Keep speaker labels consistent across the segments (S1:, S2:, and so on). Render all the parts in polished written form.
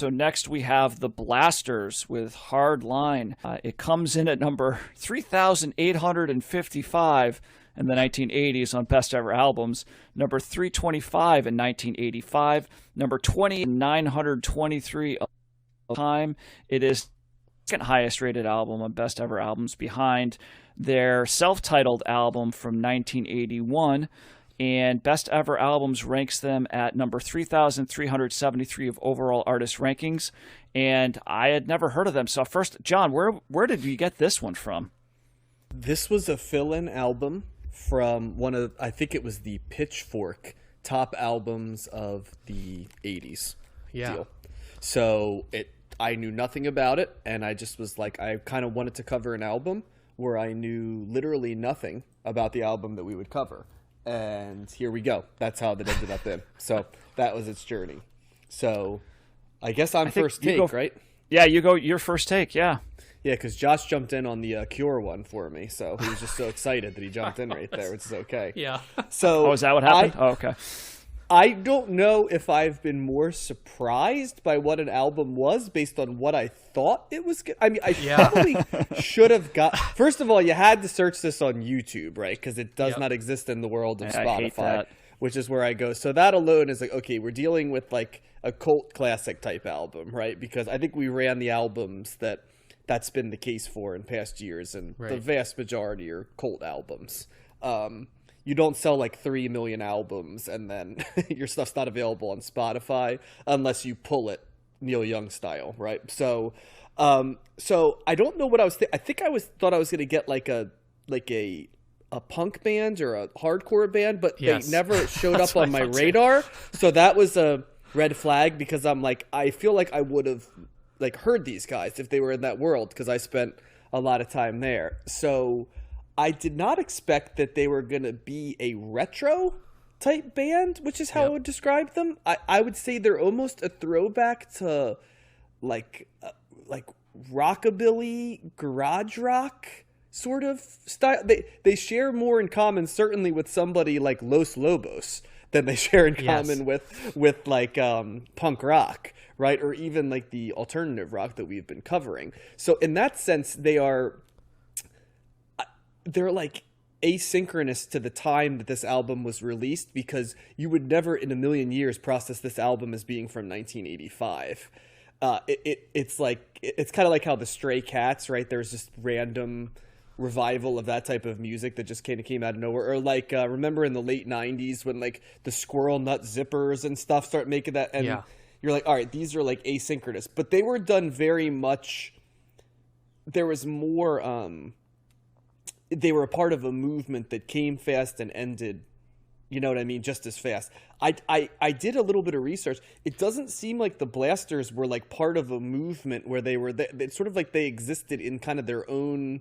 S1: So next we have the Blasters with Hard Line. It comes in at number 3,855 in the 1980s on Best Ever Albums, number 325 in 1985, number 20,923 of time. It is the second highest rated album on Best Ever Albums behind their self-titled album from 1981. And Best Ever Albums ranks them at number 3,373 of overall artist rankings. And I had never heard of them. So first, John, where did you get this one from?
S2: This was a fill-in album from one of, I think it was the Pitchfork top albums of the 80s deal. So I knew nothing about it, and I just was like, I kind of wanted to cover an album where I knew literally nothing about the album that we would cover. And here we go. That's how that ended up in. So that was its journey. So I guess I'm first take, right?
S1: Yeah, you go your first take, yeah.
S2: Yeah, because Josh jumped in on the Cure one for me, so he was just so excited that he jumped in right there, which is okay.
S3: Yeah.
S2: So
S1: is that what happened? Okay.
S2: I don't know if I've been more surprised by what an album was based on what I thought it was. I mean, I probably should have got. First of all, you had to search this on YouTube, right? Because it does not exist in the world of Spotify, which is where I go. So that alone is like, okay, we're dealing with like a cult classic type album, right? Because I think we ran the albums that's been the case for in past years, and the vast majority are cult albums. You don't sell like 3 million albums and then your stuff's not available on Spotify unless you pull it Neil Young style, right? So I don't know what I was I think I thought I was going to get like a punk band or a hardcore band, but they never showed up on my radar. So that was a red flag, because I'm like, I feel like I would have like heard these guys if they were in that world, because I spent a lot of time there. So I did not expect that they were going to be a retro type band, which is how I would describe them. I would say they're almost a throwback to like rockabilly, garage rock sort of style. They share more in common, certainly, with somebody like Los Lobos than they share in common with like punk rock, right? Or even like the alternative rock that we've been covering. So in that sense, they're like asynchronous to the time that this album was released, because you would never in a million years process this album as being from 1985. It's kind of like how the Stray Cats, right? There's just random revival of that type of music that just kind of came out of nowhere. Or like, remember in the late 90s when like the Squirrel Nut Zippers and stuff start making that, and you're like, all right, these are like asynchronous, but they were done very much. There was more, they were a part of a movement that came fast and ended, you know what I mean, just as fast. I did a little bit of research. It doesn't seem like the Blasters were like part of a movement where it's sort of like they existed in kind of their own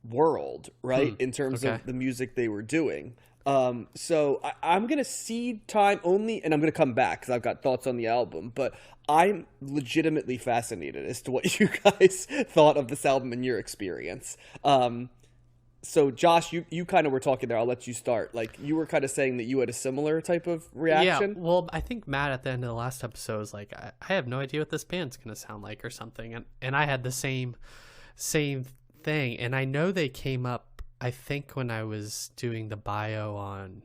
S2: world, right? In terms of the music they were doing. So I'm going to cede time only, and I'm going to come back because I've got thoughts on the album, but I'm legitimately fascinated as to what you guys thought of this album and your experience. So Josh, you kind of were talking there. I'll let you start. Like, you were kind of saying that you had a similar type of reaction.
S3: Yeah, well, I think Matt at the end of the last episode was like, I have no idea what this band's going to sound like or something. And I had the same thing. And I know they came up, I think, when I was doing the bio on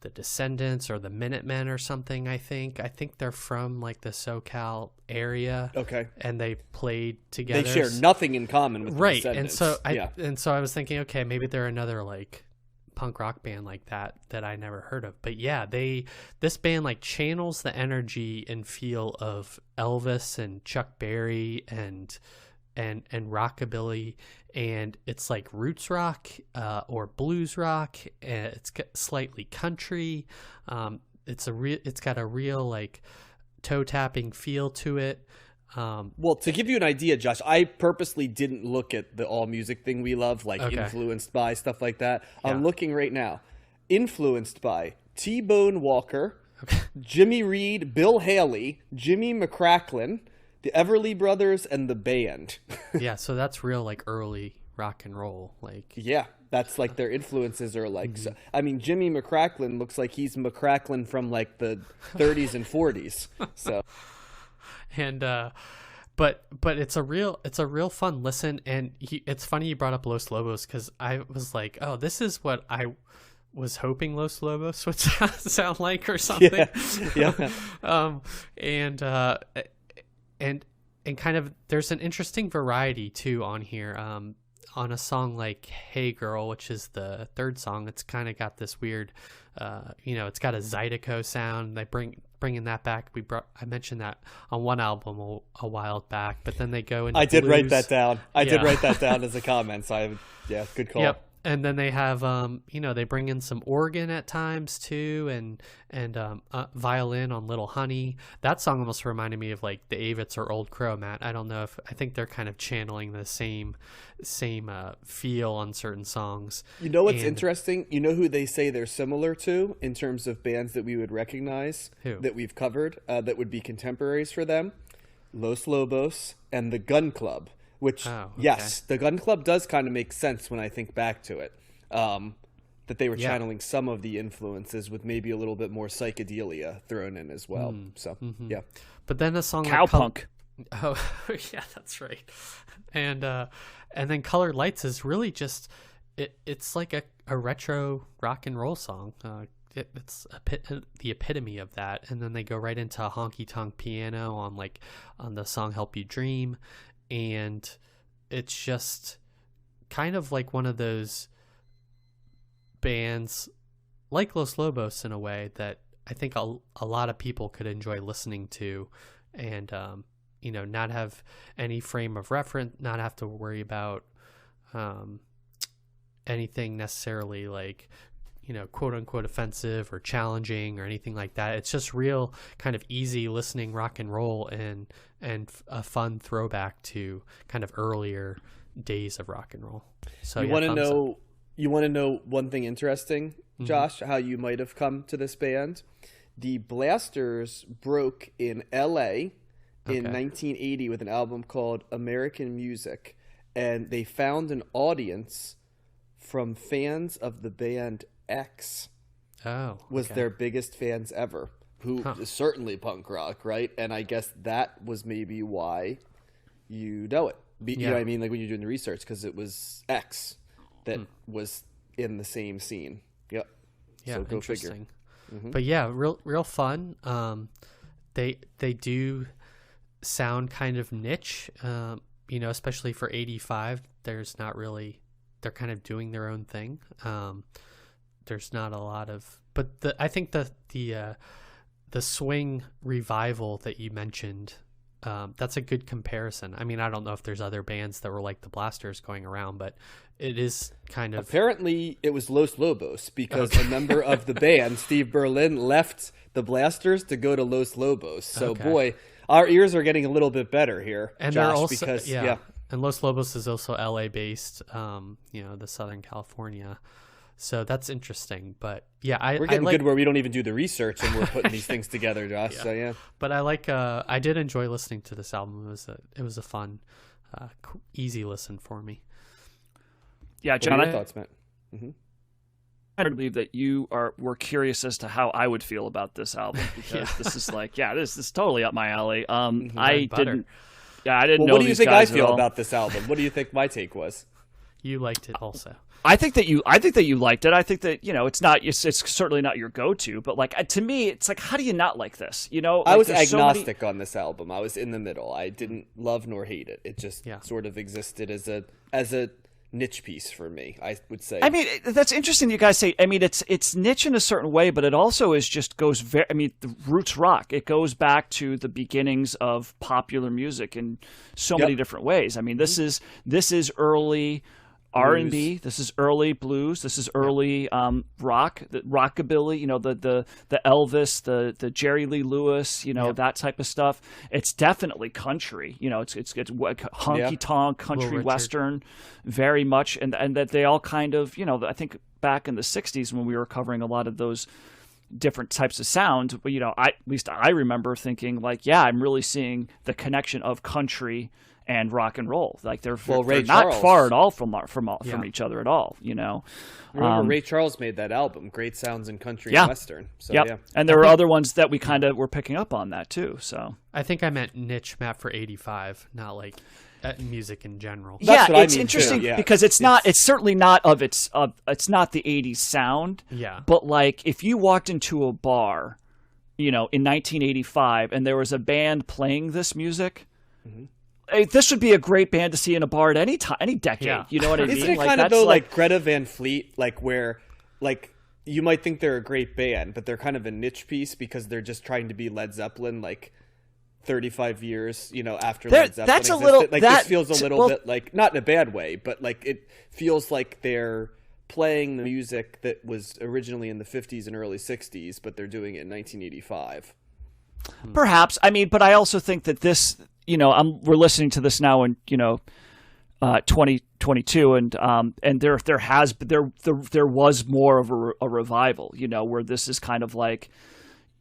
S3: the Descendants or the Minutemen or something. I think they're from like the SoCal area. Okay. And they played together.
S2: They share nothing in common with the Descendants.
S3: And so I was thinking, okay, maybe they're another like punk rock band like that I never heard of. But yeah, this band like channels the energy and feel of Elvis and Chuck Berry and rockabilly, and it's like roots rock or blues rock. It's slightly country. It's got a real like toe tapping feel to it.
S2: Well, to give you an idea, Josh, I purposely didn't look at the all music thing we love, like influenced by stuff like that. I'm looking right now. Influenced by T-Bone Walker, Jimmy Reed, Bill Haley, Jimmy McCracklin, the Everly Brothers, and the band.
S3: Yeah, so that's real like early rock and roll. Like,
S2: yeah, that's like their influences are like. So, I mean, Jimmy McCracklin looks like he's McCracklin from like the 30s and 40s. So,
S3: and but it's a real fun listen. And it's funny you brought up Los Lobos, because I was like, oh, this is what I was hoping Los Lobos would sound like or something.
S2: Yeah.
S3: And kind of there's an interesting variety too on here. On a song like Hey Girl, which is the third song, it's kind of got this weird, it's got a Zydeco sound. They bringing that back. I mentioned that on one album a while back, but then they go into
S2: I did
S3: blues.
S2: write that down. I did write that down as a comment. So good call.
S3: Yep. And then they have, they bring in some organ at times too, and violin on Little Honey. That song almost reminded me of like the Avets or Old Crow, Matt. I think they're kind of channeling the same feel on certain songs.
S2: You know what's interesting? You know who they say they're similar to in terms of bands that we would recognize that we've covered that would be contemporaries for them? Los Lobos and the Gun Club. Which, yes, the Gun Club does kind of make sense when I think back to it. That they were channeling some of the influences with maybe a little bit more psychedelia thrown in as well. Yeah.
S3: But then the song
S1: Cowpunk.
S3: Oh, yeah, that's right. And then Colored Lights is really just, it's like a retro rock and roll song. It's the epitome of that. And then they go right into honky tonk piano on the song Help You Dream. And it's just kind of like one of those bands like Los Lobos in a way that I think a lot of people could enjoy listening to, and not have any frame of reference, not have to worry about anything necessarily like quote unquote offensive or challenging or anything like that. It's just real kind of easy listening rock and roll and a fun throwback to kind of earlier days of rock and roll. So
S2: you want to know one thing interesting, Josh, how you might have come to this band? The Blasters broke in LA in 1980 with an album called American Music, and they found an audience from fans of the band X. Was their biggest fans ever, who is certainly punk rock, right? And I guess that was maybe why you know it. You know what I mean? Like when you're doing the research, because it was X that was in the same scene. Yep.
S3: Yeah,
S2: so go
S3: interesting.
S2: Figure.
S3: But yeah, real fun. They do sound kind of niche, especially for 85. There's not really, they're kind of doing their own thing. There's not a lot of, but I think the swing revival that you mentioned, that's a good comparison. I mean, I don't know if there's other bands that were like the Blasters going around, but it is kind of.
S2: Apparently, it was Los Lobos because a member of the band, Steve Berlin, left the Blasters to go to Los Lobos. So, boy, our ears are getting a little bit better here,
S3: and
S2: Josh,
S3: they're also,
S2: because
S3: and Los Lobos is also LA based, the Southern California. So that's interesting, but
S2: we're getting good where we don't even do the research and we're putting these things together, Josh. So
S3: but I did enjoy listening to this album. It was a fun, easy listen for me.
S1: Yeah, John,
S2: what are your thoughts, Matt?
S1: I believe that were curious as to how I would feel about this album, because this is this is totally up my alley. I didn't know.
S2: What do you think I feel
S1: all.
S2: about this album? What do you think my take was?
S3: You liked it also.
S1: I think that you liked it. I think that, it's certainly not your go-to, but to me, it's like, how do you not like this?
S2: I was agnostic on this album. I was in the middle. I didn't love nor hate it. It just sort of existed as a niche piece for me, I would say.
S1: I mean, that's interesting. You guys say, I mean, it's niche in a certain way, but it also goes very, I mean, the roots rock. It goes back to the beginnings of popular music in so many different ways. I mean, this is early R&B, this is early blues, this is early rock, rockabilly, the Elvis, the Jerry Lee Lewis, that type of stuff. It's definitely country, it's honky tonk country western, very much, and that they all kind of, I think back in the 60s when we were covering a lot of those different types of sound, at least I remember thinking I'm really seeing the connection of country and rock and roll. Like they're
S2: Ray
S1: not
S2: Charles.
S1: far at all from
S3: Yeah.
S1: each other at all.
S2: Remember, Ray Charles made that album, Great Sounds in Country
S1: Yeah.
S2: and Western. So
S1: Yep.
S2: yeah.
S1: And there were other ones that we kind of were picking up on that too. So
S3: I think I meant niche map for 85, not like music in general.
S2: That's what I
S1: it's
S2: mean,
S1: interesting
S2: too, yeah.
S1: because it's certainly not it's not the 80s sound.
S3: Yeah.
S1: But like if you walked into a bar, in 1985 and there was a band playing this music, this would be a great band to see in a bar at any time, any decade.
S3: Yeah.
S1: You know what I mean?
S2: Isn't it
S1: Like,
S2: kind of
S1: that's
S2: though like Greta Van Fleet, like where like you might think they're a great band, but they're kind of a niche piece because they're just trying to be Led Zeppelin, like 35 years, after Led Zeppelin
S1: that's a
S2: existed.
S1: little-
S2: like
S1: that-
S2: this feels a little
S1: well-
S2: bit like, not in a bad way, but like it feels like they're playing the music that was originally in the 50s and early 60s, but they're doing it in 1985.
S1: Perhaps. I mean, but I also think that this, we're listening to this now in, 2022, and there was more of a revival, where this is kind of like,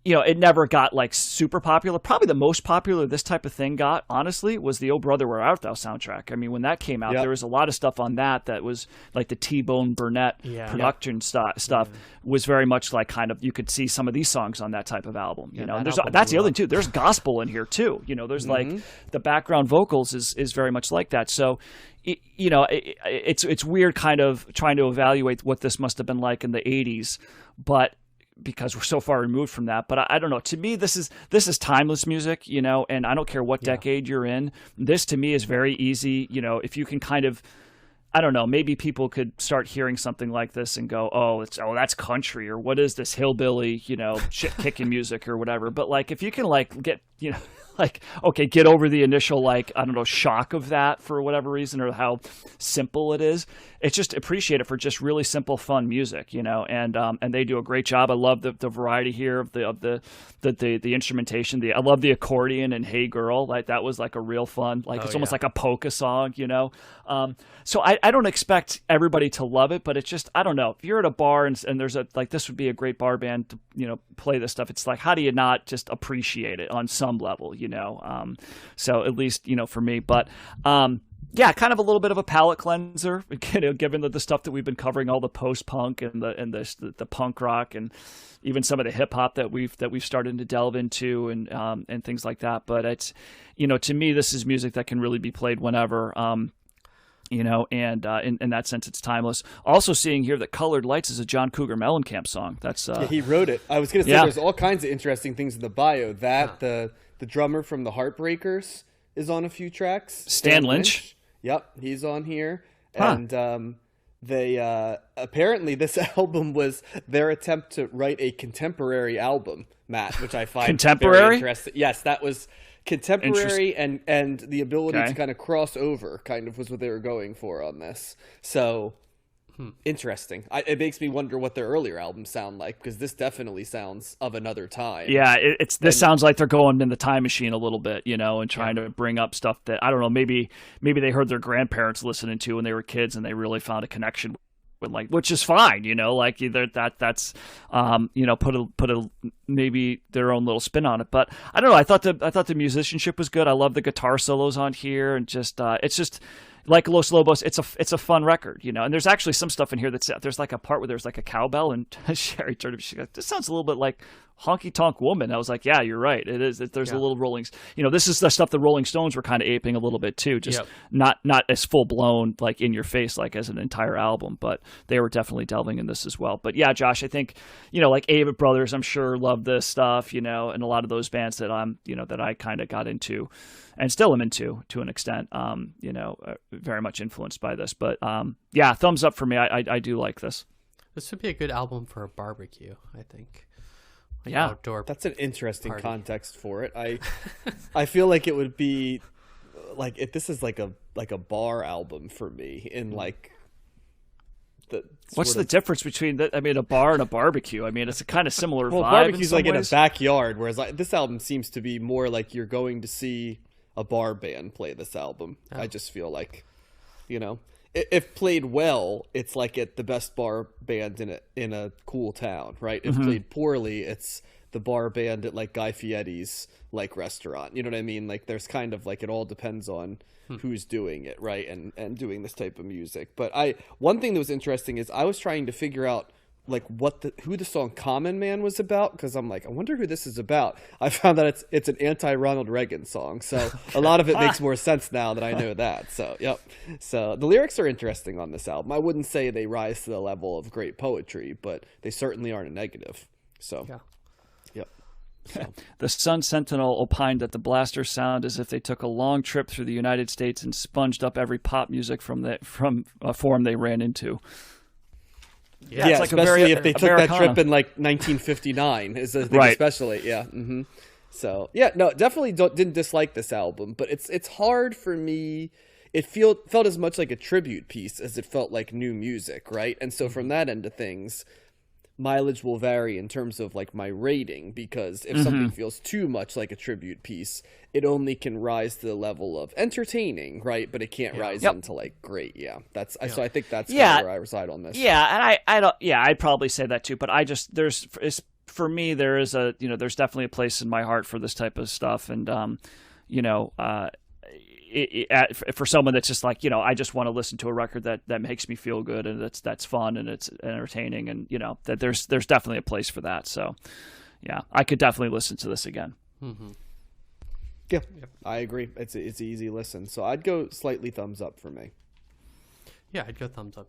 S1: it never got like super popular. Probably the most popular this type of thing got, honestly, was the Oh Brother Where Art Thou soundtrack. I mean, when that came out,
S2: Yep.
S1: there was a lot of stuff on that was like the T-Bone Burnett production stuff was very much like kind of, you could see some of these songs on that type of album, and
S3: that
S1: there's,
S3: album
S1: that's the
S3: blew
S1: other
S3: up.
S1: thing too. There's gospel in here too. There's like the background vocals is very much like that. So, it's weird kind of trying to evaluate what this must have been like in the 80s, but because we're so far removed from that. But I don't know. To me, this is timeless music, and I don't care what decade you're in. This to me is very easy. If you can kind of, I don't know, maybe people could start hearing something like this and go, oh, that's country, or what is this hillbilly, shit kicking music or whatever. But like, if you can like get, like, okay, get over the initial, like, I don't know, shock of that for whatever reason, or how simple it is. It's just appreciate it for just really simple, fun music, and they do a great job. I love the variety here of the instrumentation. I love the accordion and Hey Girl. Like that was like a real fun, like it's almost like a polka song, So I don't expect everybody to love it, but it's just, I don't know. If you're at a bar and there's this would be a great bar band to, play this stuff. It's like, how do you not just appreciate it on some level, So at least, for me, but, yeah, kind of a little bit of a palate cleanser, given the stuff that we've been covering, all the post-punk and the punk rock and even some of the hip hop that we've started to delve into and things like that. But it's, to me, this is music that can really be played whenever. And in that sense, it's timeless. Also seeing here that Colored Lights is a John Cougar Mellencamp song. That's
S2: Yeah, he wrote it. I was going to say there's all kinds of interesting things in the bio. The drummer from the Heartbreakers is on a few tracks.
S1: Stan Lynch.
S2: Yep, he's on here. And they apparently this album was their attempt to write a contemporary album, Matt, which I find
S1: Contemporary?
S2: very interesting. Yes, that was contemporary and the ability to kind of cross over kind of was what they were going for on this. So interesting. It makes me wonder what their earlier albums sound like, because this definitely sounds of another time.
S1: Yeah, this sounds like they're going in the time machine a little bit, and trying to bring up stuff that, I don't know, maybe they heard their grandparents listening to when they were kids and they really found a connection with, like, which is fine, like either that's put a maybe their own little spin on it. But I don't know, I thought the musicianship was good. I love the guitar solos on here, and just it's just like Los Lobos, it's a fun record, and there's actually some stuff in here there's like a part where there's like a cowbell, and Sherry turned to me, she's like, this sounds a little bit like Honky Tonk Woman. I was like, yeah, you're right. It is. There's a little Rolling, this is the stuff the Rolling Stones were kind of aping a little bit too, just not as full blown, like in your face, like as an entire album, but they were definitely delving in this as well. But yeah, Josh, I think, like Avett Brothers, I'm sure love this stuff, and a lot of those bands that that I kind of got into and still am into to an extent, very much influenced by this. But yeah, thumbs up for me. I do like this.
S3: This would be a good album for a barbecue, I think. Like
S1: Yeah,
S3: outdoor.
S2: That's an interesting
S3: party.
S2: context for it. I feel like it would be like, if this is like a bar album for me, in like
S1: what's the difference between a bar and a barbecue? I mean, it's a kind of similar
S2: well,
S1: vibe.
S2: barbecue's
S1: in
S2: like
S1: some
S2: in a
S1: ways.
S2: backyard, whereas this album seems to be more like you're going to see a bar band play this album.
S3: Oh.
S2: I just feel like, if played well, it's like at the best bar band in a cool town, right? If played poorly, it's the bar band at like Guy Fieri's like restaurant. You know what I mean? Like there's kind of like, it all depends on who's doing it, right? And doing this type of music. But one thing that was interesting is I was trying to figure out like who the song Common Man was about, because I'm like, I wonder who this is about. I found that it's an anti-Ronald Reagan song, so a lot of it makes more sense now that I know that. So yep. So the lyrics are interesting on this album. I wouldn't say they rise to the level of great poetry, but they certainly aren't a negative. So
S3: Yeah.
S2: yep. So.
S1: The Sun Sentinel opined that the Blasters sound as if they took a long trip through the United States and sponged up every pop music from a form they ran into.
S2: Yeah,
S1: it's like
S2: especially if they took
S1: Americana.
S2: that trip in like 1959, is a thing,
S1: Right.
S2: especially. Yeah. Mm-hmm. So yeah, no, definitely didn't dislike this album, but it's hard for me. It felt as much like a tribute piece as it felt like new music, right? And so from that end of things, mileage will vary in terms of like my rating, because if something feels too much like a tribute piece, it only can rise to the level of entertaining, right? But it can't rise into like great. Yeah, so I think that's kind of where I reside on this.
S1: Yeah, and I don't. Yeah, I'd probably say that too. But I just for me there is there's definitely a place in my heart for this type of stuff, and for someone that's just like, I just want to listen to a record that makes me feel good and that's fun and it's entertaining, and that there's definitely a place for that. So yeah, I could definitely listen to this again.
S3: Mm-hmm.
S2: Yeah, I agree. It's an easy listen. So I'd go slightly thumbs up for me.
S3: Yeah, I'd go thumbs up